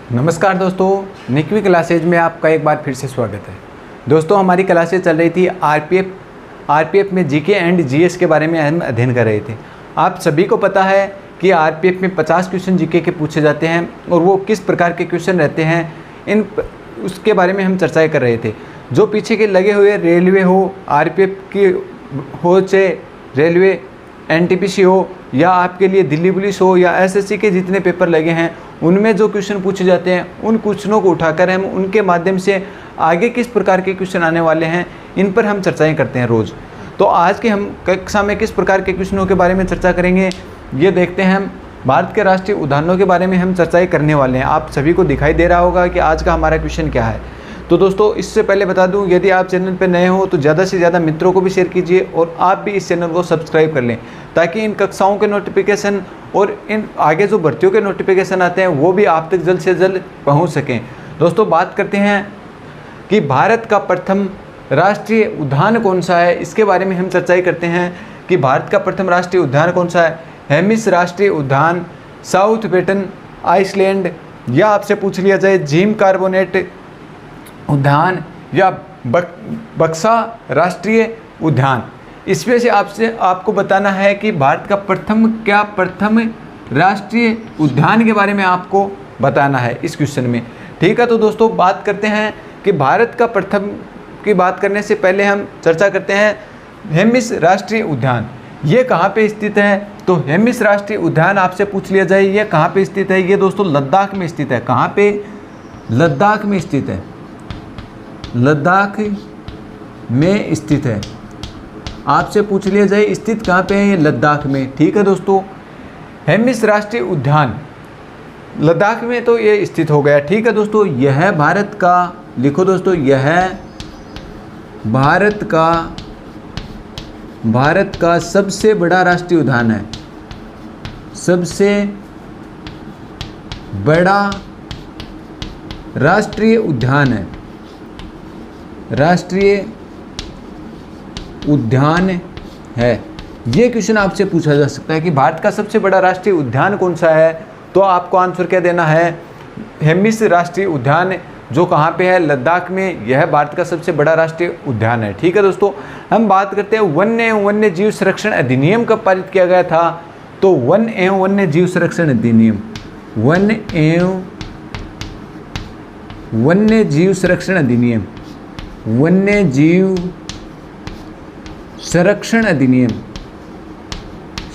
नमस्कार दोस्तों, निकवी क्लासेज में आपका एक बार फिर से स्वागत है। दोस्तों, हमारी क्लासेज चल रही थी आरपीएफ में जीके एंड जीएस के बारे में हम अध्ययन कर रहे थे। आप सभी को पता है कि आरपीएफ में 50 क्वेश्चन जीके के पूछे जाते हैं और वो किस प्रकार के क्वेश्चन रहते हैं उसके बारे में हम चर्चाएँ कर रहे थे। जो पीछे के लगे हुए रेलवे हो, आरपीएफ की हो, चाहे रेलवे एनटीपीसी हो या आपके लिए दिल्ली पुलिस हो या एसएससी के जितने पेपर लगे हैं, उनमें जो क्वेश्चन पूछे जाते हैं उन क्वेश्चनों को उठाकर हम उनके माध्यम से आगे किस प्रकार के क्वेश्चन आने वाले हैं इन पर हम चर्चाएं करते हैं रोज़। तो आज के हम कक्षा में किस प्रकार के क्वेश्चनों के बारे में चर्चा करेंगे ये देखते हैं। हम भारत के राष्ट्रीय उद्यानों के बारे में हम चर्चाएँ करने वाले हैं। आप सभी को दिखाई दे रहा होगा कि आज का हमारा क्वेश्चन क्या है। तो दोस्तों, इससे पहले बता दूं, यदि आप चैनल पर नए हो तो ज़्यादा से ज़्यादा मित्रों को भी शेयर कीजिए और आप भी इस चैनल को सब्सक्राइब कर लें ताकि इन कक्षाओं के नोटिफिकेशन और इन आगे जो भर्तियों के नोटिफिकेशन आते हैं वो भी आप तक जल्द से जल्द पहुंच सकें। दोस्तों, बात करते हैं कि भारत का प्रथम राष्ट्रीय उद्यान कौन सा है। इसके बारे में हम चर्चाएँ करते हैं कि भारत का प्रथम राष्ट्रीय उद्यान कौन सा है। हेमिस राष्ट्रीय उद्यान, साउथबेटन आइसलैंड, या आपसे पूछ लिया जाए जिम कार्बोनेट उद्यान या बक्सा राष्ट्रीय उद्यान। इसमें से आपको बताना है कि भारत का प्रथम राष्ट्रीय उद्यान के बारे में आपको बताना है इस क्वेश्चन में। ठीक है, तो दोस्तों बात करते हैं कि भारत का प्रथम की बात करने से पहले हम चर्चा करते हैं हेमिस राष्ट्रीय उद्यान ये कहाँ पे स्थित है। तो हेमिस राष्ट्रीय उद्यान आपसे पूछ लिया जाए ये कहाँ पे स्थित है। ये दोस्तों लद्दाख में स्थित है। कहाँ पे? लद्दाख में स्थित है। लद्दाख में स्थित है। आपसे पूछ लिया जाए स्थित कहाँ पे है, ये लद्दाख में। ठीक है दोस्तों, हेमिस राष्ट्रीय उद्यान लद्दाख में तो ये स्थित हो गया। ठीक है दोस्तों, यह भारत का, लिखो दोस्तों, यह भारत का सबसे बड़ा राष्ट्रीय उद्यान है। सबसे बड़ा राष्ट्रीय उद्यान है। राष्ट्रीय उद्यान है। ये क्वेश्चन आपसे पूछा जा सकता है कि भारत का सबसे बड़ा राष्ट्रीय उद्यान कौन सा है। तो आपको आंसर क्या देना है, हेमिस राष्ट्रीय उद्यान, जो कहाँ पे है, लद्दाख में। यह भारत का सबसे बड़ा राष्ट्रीय उद्यान है। ठीक है दोस्तों, हम बात करते हैं वन्य एवं वन्य जीव संरक्षण अधिनियम कब पारित किया गया था। तो वन एवं वन्य जीव संरक्षण अधिनियम, वन एवं वन्य जीव संरक्षण अधिनियम, वन्य जीव संरक्षण अधिनियम,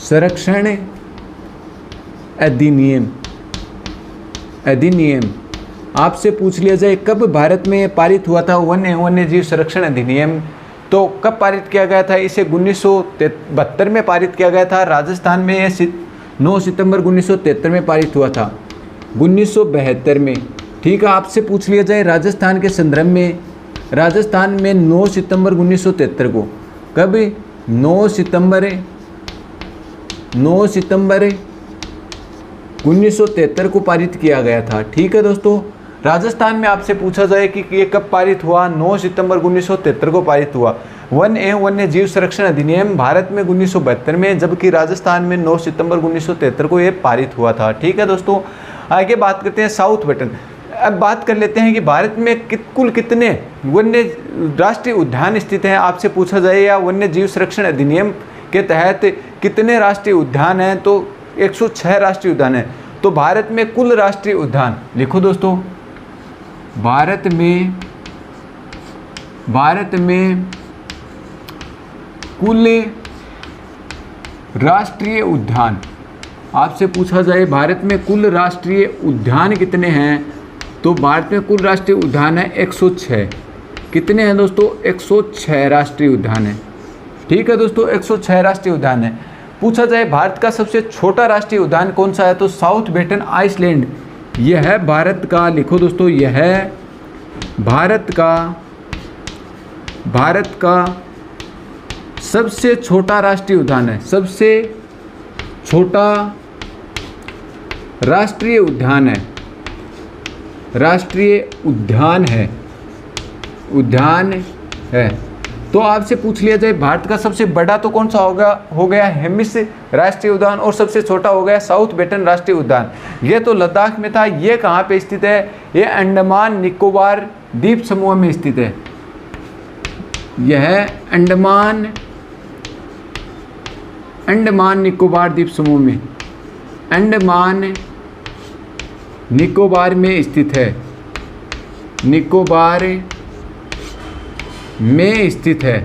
संरक्षण अधिनियम आपसे पूछ लिया जाए कब भारत में पारित हुआ था वन एवं वन्य जीव संरक्षण अधिनियम। तो कब पारित किया गया था, इसे 1972 में पारित किया गया था। राजस्थान में यह 9 सितंबर 1973 में पारित हुआ था। 1972 में। ठीक है, आपसे पूछ लिया जाए राजस्थान के संदर्भ में, राजस्थान में 9 सितंबर 1973 को, कब? 9 सितंबर 1973 को पारित किया गया था। ठीक है दोस्तों, राजस्थान में आपसे पूछा जाए कि ये कब पारित हुआ, 9 सितंबर 1973 को पारित हुआ। वन एवं वन्य जीव संरक्षण अधिनियम भारत में 1972 में, जबकि राजस्थान में 9 सितंबर 1973 को ये पारित हुआ था। ठीक है दोस्तों, आगे बात करते हैं साउथबेटन। अब बात कर लेते हैं कि भारत में कुल कितने वन्य राष्ट्रीय उद्यान स्थित हैं। आपसे पूछा जाए या वन्य जीव संरक्षण अधिनियम के तहत कितने राष्ट्रीय उद्यान हैं, तो 106 राष्ट्रीय उद्यान हैं। तो भारत में कुल राष्ट्रीय उद्यान, लिखो दोस्तों, भारत में कुल राष्ट्रीय उद्यान, आपसे पूछा जाए भारत में कुल राष्ट्रीय उद्यान कितने हैं। तो भारत में कुल राष्ट्रीय उद्यान है 106। कितने हैं दोस्तों? 106 राष्ट्रीय उद्यान है। ठीक है दोस्तों, 106 राष्ट्रीय उद्यान है। पूछा जाए भारत का सबसे छोटा राष्ट्रीय उद्यान कौन सा है। तो साउथबेटन आइसलैंड, यह है भारत का, लिखो दोस्तों, यह है भारत का सबसे छोटा राष्ट्रीय उद्यान है। सबसे छोटा राष्ट्रीय उद्यान है। राष्ट्रीय उद्यान है। तो आपसे पूछ लिया जाए भारत का सबसे बड़ा तो कौन सा होगा, हो गया हेमिस राष्ट्रीय उद्यान, और सबसे छोटा हो गया साउथ बेटन राष्ट्रीय उद्यान। ये तो लद्दाख में था। ये कहाँ पे स्थित है? ये अंडमान निकोबार द्वीप समूह में स्थित है। यह अंडमान निकोबार द्वीप समूह में, अंडमान निकोबार में स्थित है, निकोबार में स्थित है।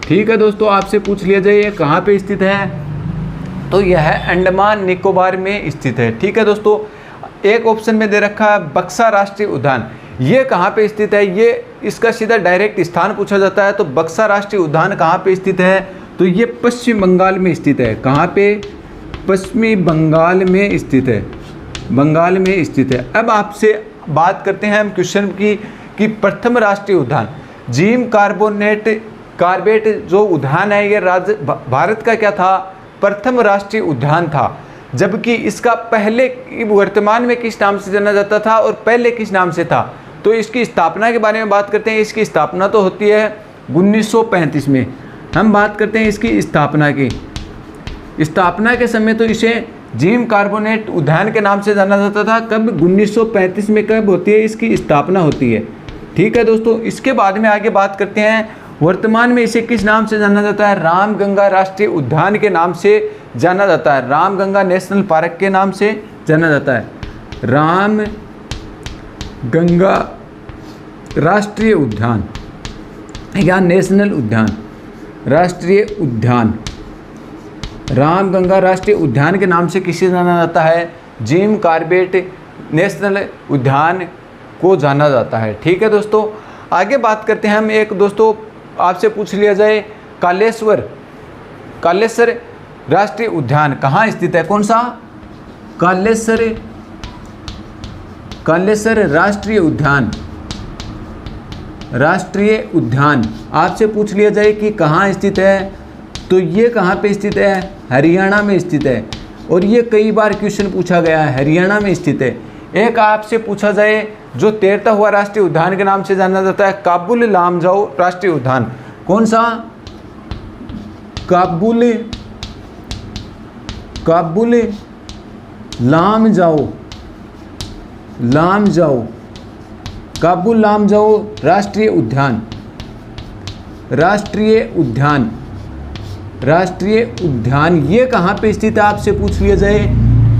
ठीक है दोस्तों, आपसे पूछ लिया जाए ये कहाँ पे स्थित है, तो यह अंडमान निकोबार में स्थित है। ठीक है दोस्तों, एक ऑप्शन में दे रखा है बक्सा राष्ट्रीय उद्यान। ये कहाँ पे स्थित है? ये इसका सीधा डायरेक्ट स्थान पूछा जाता है। तो बक्सा राष्ट्रीय उद्यान कहाँ पे स्थित है? तो ये पश्चिम बंगाल में स्थित है। कहाँ पे? पश्चिमी बंगाल में स्थित है, बंगाल में स्थित है। अब आपसे बात करते हैं हम क्वेश्चन की कि प्रथम राष्ट्रीय उद्यान जिम कार्बेट जो उद्यान है ये भारत का क्या था? प्रथम राष्ट्रीय उद्यान था। जबकि इसका पहले वर्तमान में किस नाम से जाना जाता था और पहले किस नाम से था? तो इसकी स्थापना के बारे में बात करते हैं। इसकी स्थापना तो होती है 1935 में। हम बात करते हैं इसकी स्थापना की। स्थापना के समय तो इसे जिम कार्बोनेट उद्यान के नाम से जाना जाता था। कब? 1935 में कब होती है इसकी स्थापना होती है। ठीक है दोस्तों, इसके बाद में आगे बात करते हैं वर्तमान में इसे किस नाम से जाना जाता है? रामगंगा राष्ट्रीय उद्यान के नाम से जाना जाता है। रामगंगा नेशनल पार्क के नाम से जाना जाता है। रामगंगा राष्ट्रीय उद्यान या नेशनल उद्यान, राष्ट्रीय उद्यान, रामगंगा राष्ट्रीय उद्यान के नाम से किसे जाना जाता है? जिम कार्बेट नेशनल उद्यान को जाना जाता है। ठीक है दोस्तों, आगे बात करते हैं हम। एक दोस्तों आपसे पूछ लिया जाए कालेश्वर राष्ट्रीय उद्यान कहाँ स्थित है? कौन सा? कालेश्वर राष्ट्रीय उद्यान आपसे पूछ लिया जाए कि कहाँ स्थित है, तो ये कहाँ पे स्थित है? हरियाणा में स्थित है। और ये कई बार क्वेश्चन पूछा गया है, हरियाणा में स्थित है। एक आपसे पूछा जाए जो तैरता हुआ राष्ट्रीय उद्यान के नाम से जाना जाता है, काबुल लामजाओ राष्ट्रीय उद्यान। कौन सा? काबुल लामजाओ, काबुल लामजाओ राष्ट्रीय उद्यान ये कहाँ पे स्थित है आपसे पूछ लिया जाए,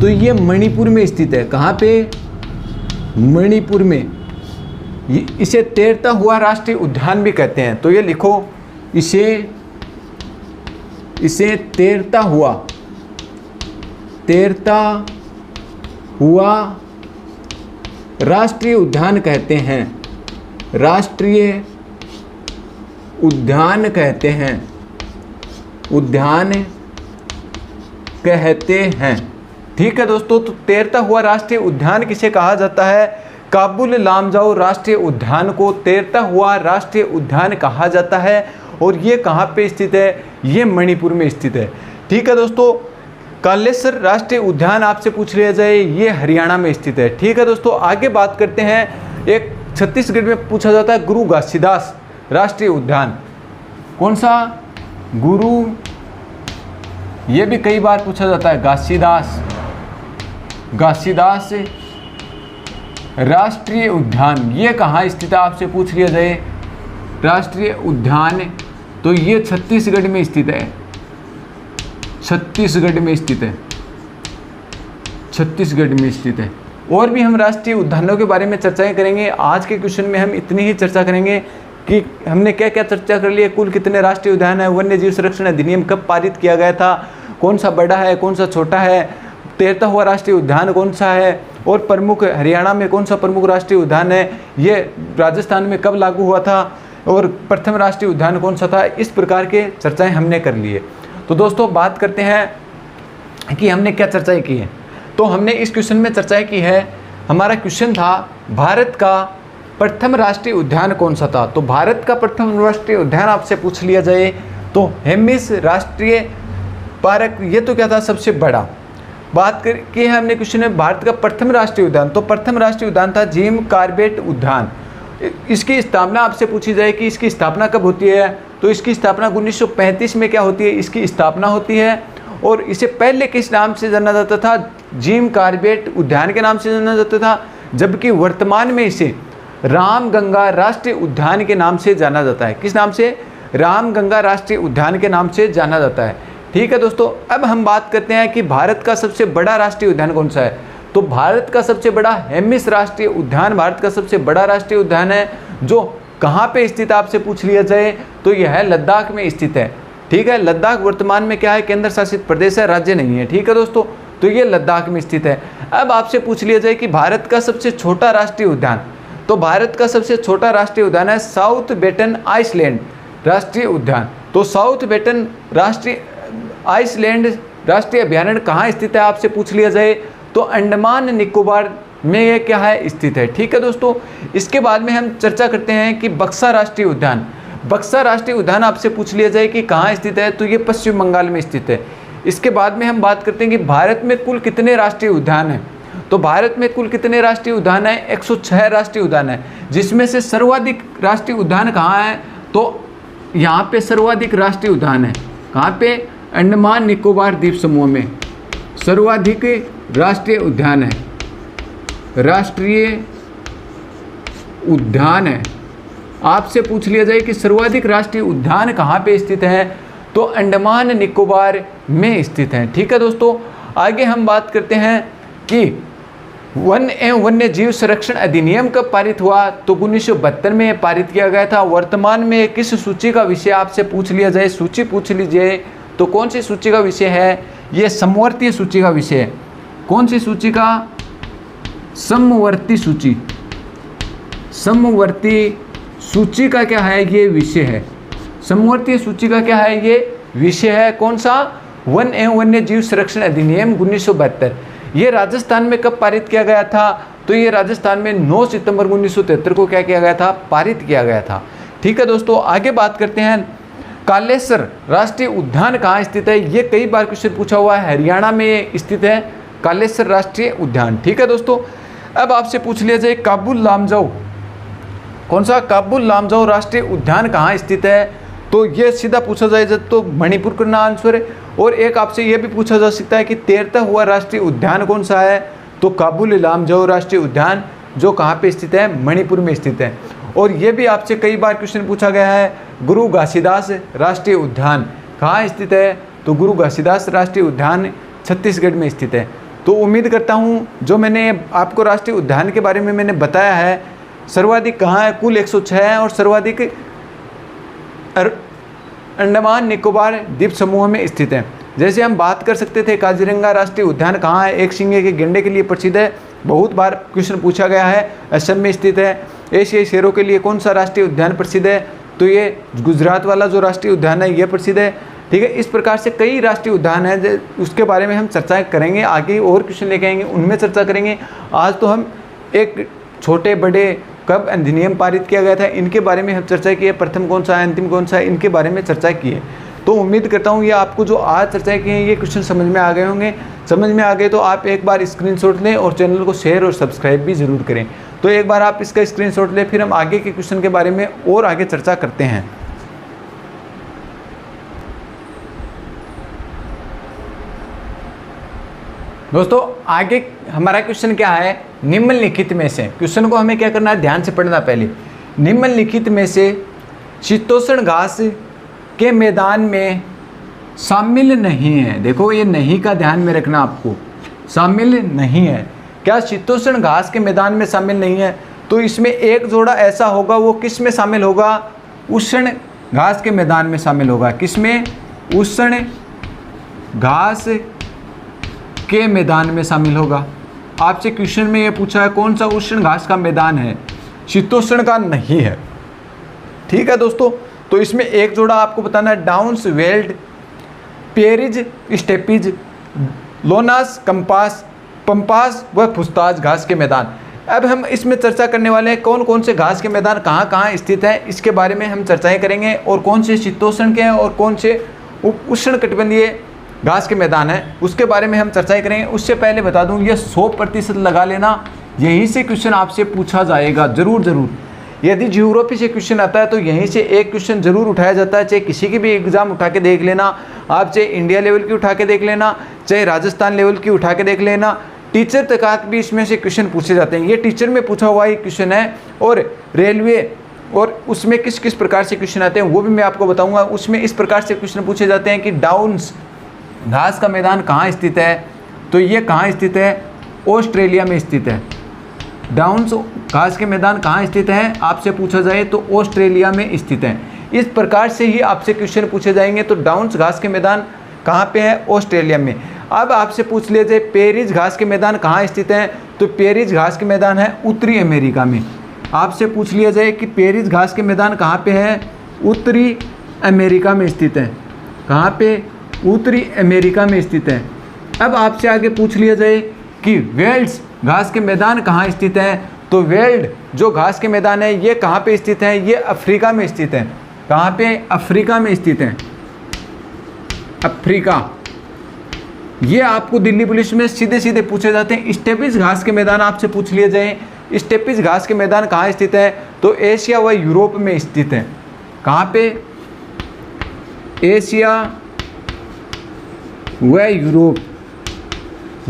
तो ये मणिपुर में स्थित है। कहाँ पे? मणिपुर में। इसे तैरता हुआ राष्ट्रीय उद्यान भी कहते हैं। तो ये लिखो, इसे तैरता हुआ राष्ट्रीय उद्यान कहते हैं, राष्ट्रीय उद्यान कहते हैं, उद्यान कहते हैं। ठीक है दोस्तों, तो तैरता हुआ राष्ट्रीय उद्यान किसे कहा जाता है? काबुल लामजाओ राष्ट्रीय उद्यान को तैरता हुआ राष्ट्रीय उद्यान कहा जाता है। और ये कहाँ पे स्थित है? ये मणिपुर में स्थित है। ठीक है दोस्तों, कालेश्वर राष्ट्रीय उद्यान आपसे पूछ लिया जाए, ये हरियाणा में स्थित है। ठीक है दोस्तों, आगे बात करते हैं। एक छत्तीसगढ़ में पूछा जाता है गुरु घासीदास राष्ट्रीय उद्यान। कौन सा? गुरु, ये भी कई बार पूछा जाता है, घासीदास राष्ट्रीय उद्यान ये कहाँ स्थित है आपसे पूछ लिया जाए? राष्ट्रीय उद्यान तो ये छत्तीसगढ़ में स्थित है, छत्तीसगढ़ में स्थित है। और भी हम राष्ट्रीय उद्यानों के बारे में चर्चाएं करेंगे। आज के क्वेश्चन में हम इतनी ही चर्चा करेंगे कि हमने क्या क्या चर्चा कर ली है, कुल कितने राष्ट्रीय उद्यान है, वन्य जीव संरक्षण अधिनियम कब पारित किया गया था, कौन सा बड़ा है कौन सा छोटा है, तैरता हुआ राष्ट्रीय उद्यान कौन सा है, और प्रमुख हरियाणा में कौन सा प्रमुख राष्ट्रीय उद्यान है, ये राजस्थान में कब लागू हुआ था, और प्रथम राष्ट्रीय उद्यान कौन सा था। इस प्रकार के चर्चाएं हमने कर ली है। तो दोस्तों बात करते हैं कि हमने क्या चर्चाएं की है। तो हमने इस क्वेश्चन में चर्चाएं की है, हमारा क्वेश्चन था भारत का प्रथम राष्ट्रीय उद्यान कौन सा था। तो भारत का प्रथम राष्ट्रीय उद्यान आपसे पूछ लिया जाए तो हेमिस राष्ट्रीय पार्क, ये तो क्या था सबसे बड़ा। बात की है हमने क्वेश्चन में भारत का प्रथम राष्ट्रीय उद्यान, तो प्रथम राष्ट्रीय उद्यान था जिम कार्बेट उद्यान। इसकी स्थापना आपसे पूछी जाए कि इसकी स्थापना कब होती है, तो इसकी स्थापना 1935 में क्या होती है, इसकी स्थापना होती है। और इसे पहले किस नाम से जाना जाता था, जिम कॉर्बेट उद्यान के नाम से जाना जाता था, जबकि वर्तमान में इसे रामगंगा राष्ट्रीय उद्यान के नाम से जाना जाता है। किस नाम से, रामगंगा राष्ट्रीय उद्यान के नाम से जाना जाता है। ठीक है दोस्तों, अब हम बात करते हैं कि भारत का सबसे बड़ा राष्ट्रीय उद्यान कौन सा है। तो भारत का सबसे बड़ा हेमिस राष्ट्रीय उद्यान भारत का सबसे बड़ा राष्ट्रीय उद्यान है, जो कहाँ पे स्थित आपसे पूछ लिया जाए तो यह है लद्दाख में स्थित है। ठीक है, लद्दाख वर्तमान में क्या है, केंद्र शासित प्रदेश है, राज्य नहीं है। ठीक है दोस्तों, तो ये लद्दाख में स्थित है। अब आपसे पूछ लिया जाए कि भारत का सबसे छोटा राष्ट्रीय उद्यान, तो भारत का सबसे छोटा राष्ट्रीय उद्यान है साउथ बेटन आइसलैंड राष्ट्रीय उद्यान। तो साउथ बेटन राष्ट्रीय आइसलैंड राष्ट्रीय अभयारण्य कहाँ स्थित है आपसे पूछ लिया जाए तो अंडमान निकोबार में ये क्या है, स्थित है। ठीक है दोस्तों, इसके बाद में हम चर्चा करते हैं कि बक्सा राष्ट्रीय उद्यान। बक्सा राष्ट्रीय उद्यान आपसे पूछ लिया जाए कि कहाँ स्थित है तो ये पश्चिम बंगाल में स्थित है। इसके बाद में हम बात करते हैं कि भारत में कुल कितने राष्ट्रीय उद्यान हैं। तो भारत में कुल कितने राष्ट्रीय उद्यान हैं, 106 राष्ट्रीय उद्यान है, जिसमें से सर्वाधिक राष्ट्रीय उद्यान कहाँ है, तो यहाँ पे सर्वाधिक राष्ट्रीय उद्यान है कहाँ पे, अंडमान निकोबार द्वीप समूह में सर्वाधिक राष्ट्रीय उद्यान है, राष्ट्रीय उद्यान है। आपसे पूछ लिया जाए कि सर्वाधिक राष्ट्रीय उद्यान कहाँ पे स्थित है, तो अंडमान निकोबार में स्थित है। ठीक है दोस्तों, आगे हम बात करते हैं कि वन एवं वन्य जीव संरक्षण अधिनियम कब पारित हुआ, तो 1972 में पारित किया गया था। वर्तमान में किस सूची का विषय आपसे पूछ लिया जाए, सूची पूछ लीजिए तो कौन सी सूची का विषय है, ये समवर्ती सूची का विषय है। कौन सी सूची का, समवर्ती सूची। समवर्ती सूची का क्या है, ये विषय है। समवर्ती सूची का क्या है, ये विषय है। कौन सा, वन एवं वन्य जीव संरक्षण अधिनियम 1972। ये राजस्थान में कब पारित किया गया था, तो ये राजस्थान में 9 सितंबर 1973 को क्या किया गया था, पारित किया गया था। ठीक है दोस्तों, आगे बात करते हैं कालेसर राष्ट्रीय उद्यान कहाँ स्थित है। ये कई बार क्वेश्चन पूछा हुआ है, हरियाणा में स्थित है कालेसर राष्ट्रीय उद्यान। ठीक है दोस्तों, अब आपसे पूछ लिया जाए काबुल लामजाओ, कौन सा, काबुल लामजाओ राष्ट्रीय उद्यान कहाँ स्थित है, तो ये सीधा पूछा जाए तो मणिपुर का आंसर है। और एक आपसे ये भी पूछा जा सकता है कि तैरता हुआ राष्ट्रीय उद्यान कौन सा है, तो काबुल लामजाओ राष्ट्रीय उद्यान जो कहाँ पे स्थित है, मणिपुर में स्थित है। और ये भी आपसे कई बार क्वेश्चन पूछा गया है, गुरु घासीदास राष्ट्रीय उद्यान कहाँ स्थित है, तो गुरु घासीदास राष्ट्रीय उद्यान छत्तीसगढ़ में स्थित है। तो उम्मीद करता हूँ जो मैंने आपको राष्ट्रीय उद्यान के बारे में मैंने बताया है, सर्वाधिक कहाँ है, कुल 106 है और सर्वाधिक अंडमान निकोबार द्वीप समूह में स्थित है। जैसे हम बात कर सकते थे काजीरंगा राष्ट्रीय उद्यान कहाँ है, एक सिंगे के गेंडे के लिए प्रसिद्ध है, बहुत बार क्वेश्चन पूछा गया है, असम में स्थित है। एशियाई शेरों के लिए कौन सा राष्ट्रीय उद्यान प्रसिद्ध है, तो ये गुजरात वाला जो राष्ट्रीय उद्यान है ये प्रसिद्ध है। ठीक है, इस प्रकार से कई राष्ट्रीय उद्यान हैं, उसके बारे में हम चर्चा करेंगे, आगे और क्वेश्चन लेके आएंगे उनमें चर्चा करेंगे। आज तो हम एक छोटे बड़े कब अधिनियम पारित किया गया था इनके बारे में हम चर्चा की है, प्रथम कौन सा है, अंतिम कौन सा है, इनके बारे में चर्चा की है। तो उम्मीद करता हूँ ये आपको जो आज चर्चा की है ये क्वेश्चन समझ में आ गए होंगे। समझ में आ गए तो आप एक बार स्क्रीनशॉट लें और चैनल को शेयर और सब्सक्राइब भी ज़रूर करें। तो एक बार आप इसका स्क्रीनशॉट लें, फिर हम आगे के क्वेश्चन के बारे में और आगे चर्चा करते हैं। दोस्तों आगे हमारा क्वेश्चन क्या है, निम्नलिखित में से, क्वेश्चन को हमें क्या करना है, ध्यान से पढ़ना। पहले निम्नलिखित में से शीतोष्ण घास के मैदान में शामिल नहीं है, देखो ये नहीं का ध्यान में रखना, आपको शामिल नहीं है। क्या शीतोष्ण घास के मैदान में शामिल नहीं है, तो इसमें एक जोड़ा ऐसा होगा, वो किस में शामिल होगा, उष्ण घास के मैदान में शामिल होगा। किसमें, उष्ण घास के मैदान में शामिल होगा। आपसे क्वेश्चन में ये पूछा है कौन सा उष्ण घास का मैदान है, शीतोष्ण का नहीं है। ठीक है दोस्तों, तो इसमें एक जोड़ा आपको बताना है, Downs Veld, Prairies Steppes, Llanos Campos, Pampas व फुस्ताज घास के मैदान। अब हम इसमें चर्चा करने वाले हैं कौन कौन से घास के मैदान कहाँ कहाँ स्थित है, इसके बारे में हम चर्चाएं करेंगे, और कौन से शीतोष्ण के हैं और कौन से उष्ण कटिबंधीय घास के मैदान है उसके बारे में हम चर्चाएं करेंगे। उससे पहले बता दूं ये 100% लगा लेना, यहीं से क्वेश्चन आपसे पूछा जाएगा, ज़रूर ज़रूर यदि ज्योग्राफी से क्वेश्चन आता है तो यहीं से एक क्वेश्चन जरूर उठाया जाता है, चाहे किसी की भी एग्जाम उठा के देख लेना आप, चाहे इंडिया लेवल की उठा के देख लेना, चाहे राजस्थान लेवल की उठा के देख लेना, टीचर तक भी इसमें से क्वेश्चन पूछे जाते हैं। ये टीचर में पूछा हुआ ही क्वेश्चन है, और रेलवे और उसमें किस किस प्रकार से क्वेश्चन आते हैं वो भी मैं आपको बताऊंगा। उसमें इस प्रकार से क्वेश्चन पूछे जाते हैं कि डाउन्स घास का मैदान कहाँ स्थित है, तो ये कहाँ स्थित है, ऑस्ट्रेलिया में स्थित है। डाउन्स घास के मैदान कहाँ स्थित है आपसे पूछा जाए तो ऑस्ट्रेलिया में स्थित है। इस प्रकार से ही आपसे क्वेश्चन पूछे जाएंगे। तो डाउन्स घास के मैदान कहाँ पे है, ऑस्ट्रेलिया में। अब आपसे पूछ लिया जाए पेरिज घास के मैदान कहाँ स्थित है, तो पेरिज घास के मैदान है उत्तरी अमेरिका में। आपसे पूछ लिया जाए कि पेरिज घास के मैदान कहाँ पे है, उत्तरी अमेरिका में स्थित है। कहाँ पे, उत्तरी अमेरिका में स्थित है। अब आपसे आगे पूछ लिया जाए कि वेल्स घास के मैदान कहाँ स्थित है, तो वेल्ड जो घास के मैदान है ये कहाँ पे स्थित है, ये अफ्रीका में स्थित है। कहाँ पे, अफ्रीका में स्थित है, अफ्रीका। ये आपको दिल्ली पुलिस में सीधे सीधे पूछे जाते हैं। स्टेपिस घास के मैदान आपसे पूछ लिए जाए, स्टेपिस घास के मैदान कहाँ स्थित है, तो एशिया व यूरोप में स्थित है। कहाँ पे, एशिया व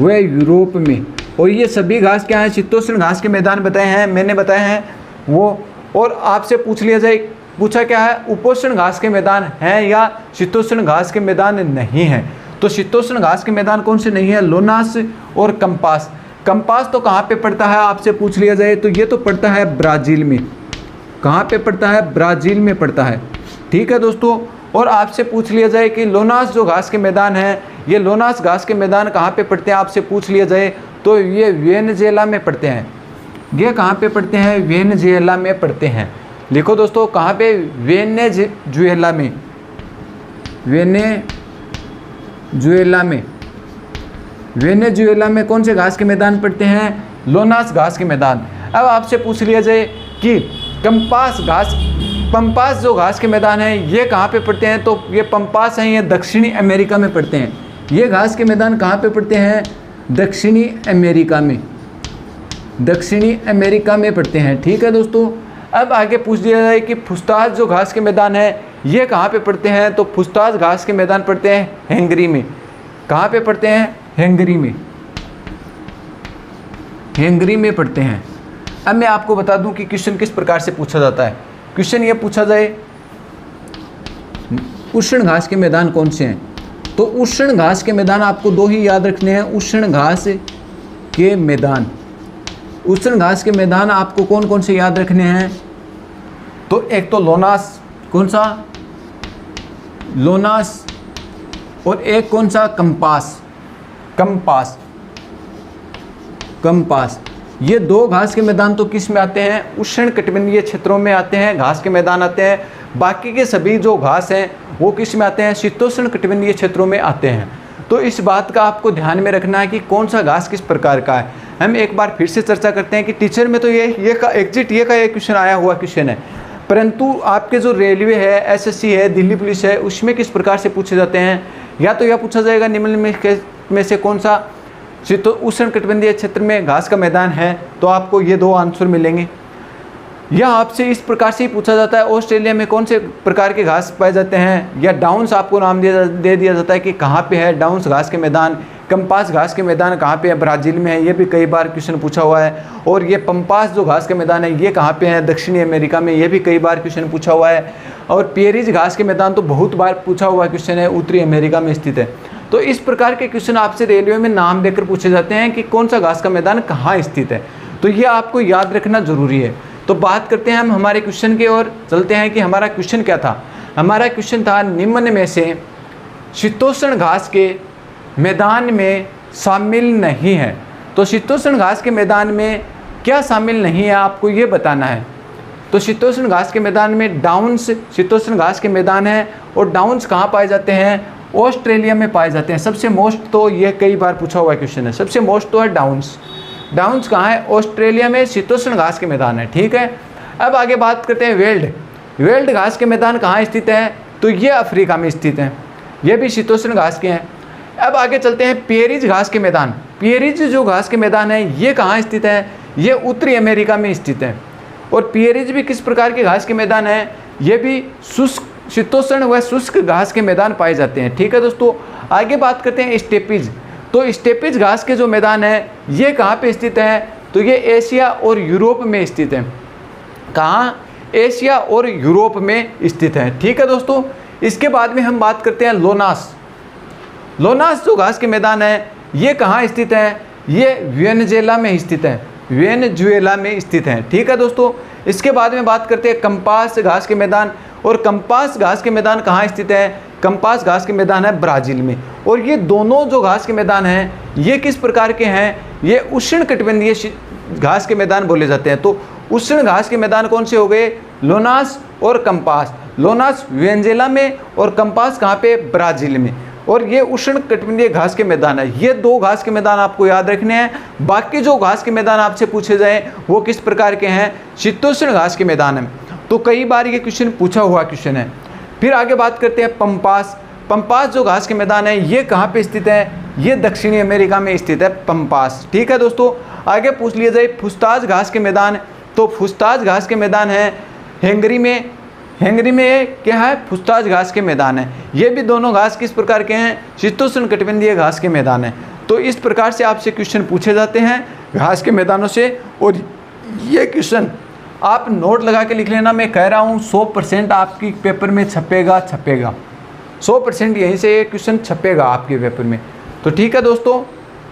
यूरोप में। और ये सभी घास क्या है, शीतोष्ण घास के मैदान बताए हैं, मैंने बताए हैं वो। और आपसे पूछ लिया जाए, पूछा क्या है, उपोष्ण घास के मैदान हैं या शीतोष्ण घास के मैदान नहीं है, तो शीतोष्ण घास के मैदान कौन से नहीं है, लोनास और कंपास। कंपास तो कहाँ पे पड़ता है आपसे पूछ लिया जाए, तो ये तो पड़ता है ब्राज़ील में। कहाँ पे पड़ता है, ब्राज़ील में पड़ता है। ठीक है दोस्तों। और आपसे पूछ लिया जाए कि लोनास जो घास के मैदान हैं, ये लोनास घास के मैदान कहाँ पे पड़ते हैं आपसे पूछ लिया जाए, तो ये वेनेजुएला में पड़ते हैं। ये कहाँ पे पड़ते हैं, वेनेजुएला में पड़ते हैं। लिखो दोस्तों, कहाँ पे, वेनेजुएला में, वेनेजुएला में। वेनेजुएला में कौन से घास के मैदान पड़ते हैं, लोनास घास के मैदान। अब आपसे पूछ लिया जाए कि पंपास जो घास के मैदान हैं ये कहाँ पे पड़ते हैं, तो ये पंपास हैं, ये दक्षिणी अमेरिका में पड़ते हैं। ये घास के मैदान कहाँ पे पड़ते हैं, दक्षिणी अमेरिका में, दक्षिणी अमेरिका में पड़ते हैं। ठीक है दोस्तों। अब आगे पूछ लिया जाए कि फुस्ताज जो घास के मैदान है ये कहाँ पे पड़ते हैं, तो फुस्ताज घास के मैदान पड़ते हैं हंगरी में। कहाँ पे पड़ते हैं, हंगरी में, हंगरी में पड़ते हैं। अब मैं आपको बता दूं कि क्वेश्चन किस प्रकार से पूछा जाता है। क्वेश्चन ये पूछा जाए उष्ण घास के मैदान कौन से हैं, तो उष्ण घास के मैदान आपको दो ही याद रखने हैं, उष्ण घास के मैदान। उष्ण घास के मैदान आपको कौन कौन से याद रखने हैं, तो एक तो लोनास, कौन सा, लोनास, और एक कौन सा, कंपास, कंपास, कंपास। ये दो घास के मैदान तो किस में आते हैं, उष्ण कटिबंधीय क्षेत्रों में आते हैं, घास के मैदान आते हैं। बाकी के सभी जो घास हैं वो किस में आते हैं, शीतोष्ण कटिबंधीय क्षेत्रों में आते हैं। तो इस बात का आपको ध्यान में रखना है कि कौन सा घास किस प्रकार का है। हम एक बार फिर से चर्चा करते हैं कि टीचर में तो ये का एक क्वेश्चन आया हुआ क्वेश्चन है, परंतु आपके जो रेलवे है, एसएससी है, दिल्ली पुलिस है, उसमें किस प्रकार से पूछे जाते हैं, या तो यह पूछा जाएगा निम्न में से कौन सा उष्ण कटिबंधीय क्षेत्र में घास का मैदान है, तो आपको ये दो आंसर मिलेंगे। या आपसे इस प्रकार से ही पूछा जाता है ऑस्ट्रेलिया में कौन से प्रकार के घास पाए जाते हैं, या डाउन्स आपको नाम दे दिया जाता है कि कहाँ पे है डाउन्स घास के मैदान। कंपास घास के मैदान कहाँ पे है, ब्राज़ील में है, ये भी कई बार क्वेश्चन पूछा हुआ है। और ये पंपास जो घास के मैदान है ये कहाँ पे है, दक्षिणी अमेरिका में, ये भी कई बार क्वेश्चन पूछा हुआ है। और पेरिज घास के मैदान तो बहुत बार पूछा हुआ क्वेश्चन है, उत्तरी अमेरिका में स्थित है। तो इस प्रकार के क्वेश्चन आपसे रेलवे में नाम देकर पूछे जाते हैं कि कौन सा घास का मैदान कहाँ स्थित है, तो ये आपको याद रखना जरूरी है। तो बात करते हैं हम हमारे क्वेश्चन की ओर, चलते हैं कि हमारा क्वेश्चन क्या था। हमारा क्वेश्चन था निम्न में से शीतोष्ण घास के मैदान में शामिल नहीं है। तो शीतोष्ण घास के मैदान में क्या शामिल नहीं है आपको ये बताना है। तो शीतोष्ण घास के मैदान में डाउन्स शीतोष्ण घास के मैदान है, और डाउन्स कहाँ पाए जाते हैं, ऑस्ट्रेलिया में पाए जाते हैं। सबसे मोस्ट तो ये कई बार पूछा हुआ क्वेश्चन है, सबसे मोस्ट तो है डाउन्स। डाउन्स कहाँ है, ऑस्ट्रेलिया में शीतोष्ण घास के मैदान है। ठीक है। अब आगे बात करते हैं वेल्ड घास के मैदान कहाँ स्थित है, तो ये अफ्रीका में स्थित हैं, ये भी शीतोष्ण घास के हैं। अब आगे चलते हैं पेरिज घास के मैदान। पेरिज जो घास के मैदान है ये कहाँ स्थित है, ये उत्तरी अमेरिका में स्थित है। और पियरेज भी किस प्रकार के घास के मैदान हैं, ये भी शुष्क, शीतोष्ण व शुष्क घास के मैदान पाए जाते हैं। ठीक है दोस्तों, आगे बात करते हैं स्टेपीज। तो स्टेपीज घास के जो मैदान हैं ये कहाँ पे स्थित हैं, तो ये एशिया और यूरोप में स्थित हैं। कहाँ, एशिया और यूरोप में स्थित हैं। ठीक है दोस्तों, इसके बाद में हम बात करते हैं लोनास। लोनास जो घास के मैदान है ये कहाँ स्थित है, ये वेनेजुएला में स्थित है, वेनेजुएला में स्थित है। ठीक है दोस्तों, इसके बाद में बात करते हैं कंपास घास के मैदान। और कंपास घास के मैदान कहाँ स्थित है, कंपास घास के मैदान है ब्राज़ील में। और ये दोनों जो घास के मैदान हैं ये किस प्रकार के हैं, ये उष्णकटिबंधीय घास के मैदान बोले जाते हैं। तो उष्ण घास के मैदान कौन से हो गए, लोनास और कंपास। लोनास वेनेजुएला में और कंपास कहाँ पे, ब्राज़ील में। और ये उष्णकटिबंधीय घास के मैदान है। ये दो घास के मैदान आपको याद रखने हैं। बाकी जो घास के मैदान आपसे पूछे जाएं वो किस प्रकार के हैं, शीतोष्ण घास के मैदान हैं। तो कई बार ये क्वेश्चन पूछा हुआ क्वेश्चन है। फिर आगे बात करते हैं पंपास। पंपास जो घास के मैदान है ये कहाँ पे स्थित है, ये दक्षिणी अमेरिका में स्थित है पंपास। ठीक है दोस्तों, आगे पूछ लिया जाए फुस्ताज घास के मैदान। तो फुस्ताज घास के मैदान है हंगरी में। हंगरी में क्या है, फुस्ताज घास के मैदान है। ये भी दोनों घास किस प्रकार के हैं, शीतोष्ण कटिबंधीय घास के मैदान है। तो इस प्रकार से आपसे क्वेश्चन पूछे जाते हैं घास के मैदानों से। और ये क्वेश्चन आप नोट लगा के लिख लेना। मैं कह रहा हूँ 100% आपकी पेपर में छपेगा 100% यहीं से ये क्वेश्चन छपेगा आपके पेपर में। तो ठीक है दोस्तों,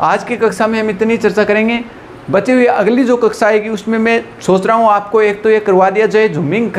आज की कक्षा में हम इतनी चर्चा करेंगे। बची हुई अगली जो कक्षा आएगी उसमें मैं सोच रहा हूँ आपको एक तो ये करवा दिया जाए झूमिंग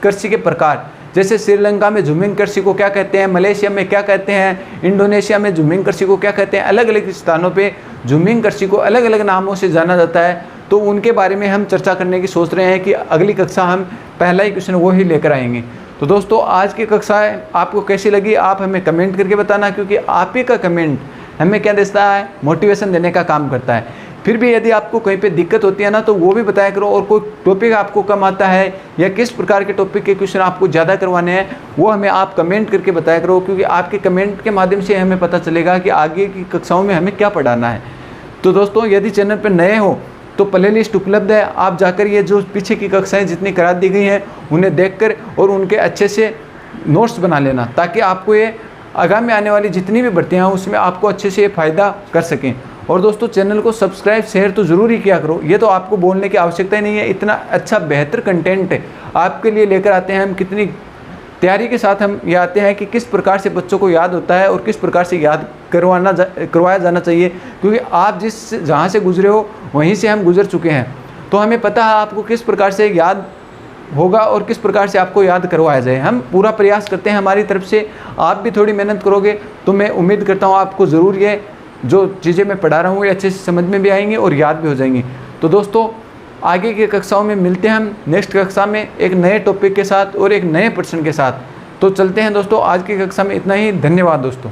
कृषि के प्रकार, जैसे श्रीलंका में झूमिंग कृषि को क्या कहते हैं, मलेशिया में क्या कहते हैं, इंडोनेशिया में झूमिंग कृषि को क्या कहते हैं। अलग अलग स्थानों पे झूमिंग कृषि को अलग अलग नामों से जाना जाता है। तो उनके बारे में हम चर्चा करने की सोच रहे हैं कि अगली कक्षा हम पहला ही क्वेश्चन वो ही लेकर आएंगे। तो दोस्तों, आज की कक्षा आपको कैसी लगी आप हमें कमेंट करके बताना, क्योंकि आप ही का कमेंट हमें क्या देता है, मोटिवेशन देने का काम करता है। फिर भी यदि आपको कहीं पे दिक्कत होती है ना तो वो भी बताया करो, और कोई टॉपिक आपको कम आता है या किस प्रकार के टॉपिक के क्वेश्चन आपको ज़्यादा करवाने हैं वो हमें आप कमेंट करके बताया करो, क्योंकि आपके कमेंट के माध्यम से हमें पता चलेगा कि आगे की कक्षाओं में हमें क्या पढ़ाना है। तो दोस्तों, यदि चैनल पर नए हो तो प्ले लिस्ट उपलब्ध है, आप जाकर ये जो पीछे की कक्षाएं जितनी करा दी गई हैं उन्हें देखकर और उनके अच्छे से नोट्स बना लेना, ताकि आपको ये आगामी आने वाली जितनी भी भर्तियाँ हैं उसमें आपको अच्छे से फ़ायदा कर सकें। और दोस्तों, चैनल को सब्सक्राइब शेयर तो ज़रूर ही किया करो। ये तो आपको बोलने की आवश्यकता ही नहीं है, इतना अच्छा बेहतर कंटेंट आपके लिए लेकर आते हैं हम। कितनी तैयारी के साथ हम ये आते हैं कि किस प्रकार से बच्चों को याद होता है और किस प्रकार से याद करवाया जाना चाहिए, क्योंकि आप जहाँ से गुजरे हो वहीं से हम गुजर चुके हैं। तो हमें पता है आपको किस प्रकार से याद होगा और किस प्रकार से आपको याद करवाया जाए। हम पूरा प्रयास करते हैं हमारी तरफ से। आप भी थोड़ी मेहनत करोगे तो मैं उम्मीद करता हूँ आपको ज़रूर ये जो चीज़ें मैं पढ़ा रहा हूँ ये अच्छे से समझ में भी आएंगी और याद भी हो जाएंगी। तो दोस्तों, आगे की कक्षाओं में मिलते हैं हम नेक्स्ट कक्षा में एक नए टॉपिक के साथ और एक नए प्रश्न के साथ। तो चलते हैं दोस्तों, आज की कक्षा में इतना ही। धन्यवाद दोस्तों।